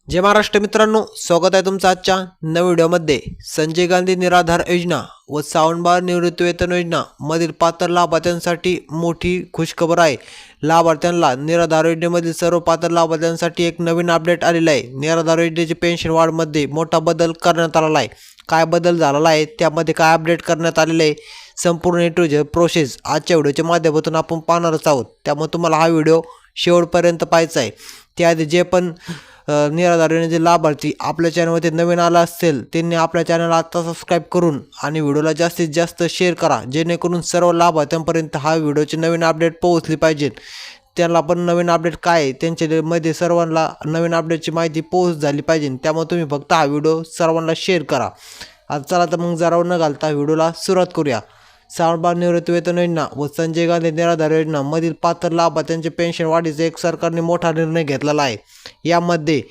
जय महाराष्ट्र मित्रांनो, स्वागत आहे तुमचं आजच्या नव्या व्हिडिओमध्ये। संजय गांधी निराधार योजना व सावंतबाळ निवृत्तीवेतन योजना मधील पात्र लाभार्थ्यांसाठी मोठी खुशखबर आहे। लाभार्थ्यांना निराधार योजनेमधील सर्व पात्र लाभार्थ्यांसाठी एक नवीन अपडेट आलेला आहे। निराधार योजनेची पेन्शन वाढमध्ये मोठा बदल करण्यात आलेला आहे। काय बदल झालेला आहे, त्यामध्ये काय अपडेट करण्यात आलेले आहे, संपूर्ण टू झेड प्रोसेस आजच्या व्हिडिओच्या माध्यमातून आपण पाहणारच आहोत। त्यामुळे तुम्हाला हा व्हिडिओ शेवटपर्यंत पाहायचा आहे। त्याआधी जे पण निराधार योजनेचे लाभार्थी आपल्या चॅनलमध्ये नवीन आला असेल त्यांनी आपल्या चॅनलला आता सबस्क्राईब करून आणि व्हिडिओला जास्तीत जास्त शेअर करा, जेणेकरून सर्व लाभार्थ्यांपर्यंत हा व्हिडिओची नवीन अपडेट पोहोचली पाहिजे। त्यांना पण नवीन अपडेट काय आहे त्यांच्यामध्ये सर्वांना नवीन अपडेटची माहिती पोहोच झाली पाहिजे। त्यामुळे तुम्ही फक्त हा व्हिडिओ सर्वांना शेअर करा। आता चला तर मग जरा न घालता व्हिडिओला सुरुवात करूया। सावंतबाळ निवृत्तीवेतन योजना व संजय गांधी निराधार योजना मधील पात्र लाभार्थ्यांचे पेन्शन वाढीचा एक सरकारने मोठा निर्णय घेतलेला आहे। यामध्ये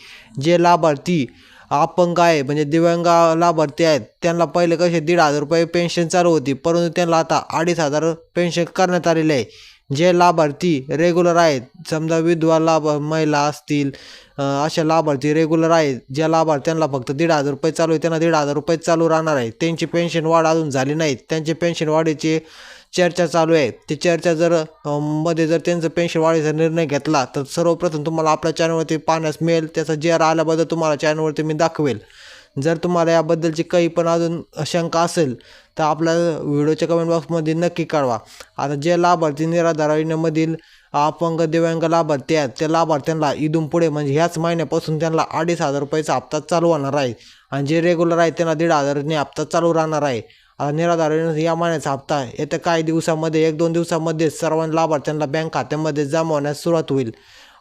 जे लाभार्थी अपंग आहे म्हणजे दिव्यांग लाभार्थी आहेत त्यांना पहिले कसे 1,500 रुपये पेन्शन चालू होती, परंतु त्यांना आता 2,500 पेन्शन करण्यात आलेले आहे। जे लाभार्थी रेग्युलर आहेत, समजा विधवा महिला असतील अशा लाभार्थी रेग्युलर आहेत, ज्या लाभार्थ्यांना फक्त 1,500 रुपये चालू आहे त्यांना 1,500 रुपये चालू राहणार आहे। त्यांची पेन्शन वाढ अजून झाली नाही, त्यांची पेन्शन वाढीची चर्चा चालू आहे। ती चर्चा जर त्यांचं पेन्शन वाढीचा निर्णय घेतला तर सर्वप्रथम तुम्हाला आपल्या चॅनलवरती पाहण्यास मिळेल। त्याचा JR आल्याबद्दल तुम्हाला चॅनलवरती मी दाखवेल। जर तुम्हाला याबद्दलची काही पण अजून शंका असेल तर आपल्या व्हिडिओच्या कमेंट बॉक्समध्ये नक्की कळवा। आता जे लाभार्थी निराधार योजनेमधील अपंग दिव्यांग लाभार्थी आहेत त्या लाभार्थ्यांना इथून पुढे म्हणजे ह्याच महिन्यापासून त्यांना 2,500 रुपयाचा हप्ता चालू होणार आहे आणि जे रेग्युलर आहेत त्यांना 1,500 हप्ता चालू राहणार आहे। निराधार योजनेचा या महिन्याचा हप्ता येत्या काही दिवसामध्ये 1-2 दिवसामध्ये सर्व लाभार्थ्यांना बँक खात्यामध्ये जमा होण्यास सुरुवात होईल।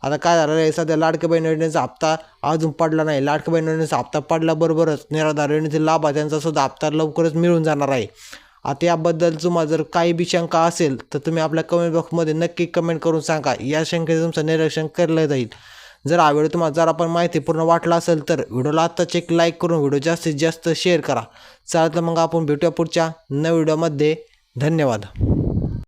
आता काय झालेलं आहे, सध्या लाडक्या बहीण योजनेचा हप्ता अजून पडला नाही। लाडक्या बहीण योजनेचा हप्ता पडल्याबरोबरच निराधार योजनेतील लाभार्थ्यांचा सुद्धा हप्ता लवकरच मिळून जाणार आहे। आता याबद्दल तुम्हाला जर काही बी शंका असेल तर तुम्ही आपल्या कमेंट बॉक्समध्ये नक्की कमेंट करून सांगा, या शंकेचं तुमचं निरीक्षण केलं जाईल। जर हा व्हिडिओ तुम्हाला जरा पण माहितीपूर्ण वाटला असेल तर व्हिडिओला आत्ताच एक लाईक करून व्हिडिओ जास्तीत जास्त शेअर करा। चालतं मग आपण भेटूया पुढच्या नव्या व्हिडिओमध्ये। धन्यवाद।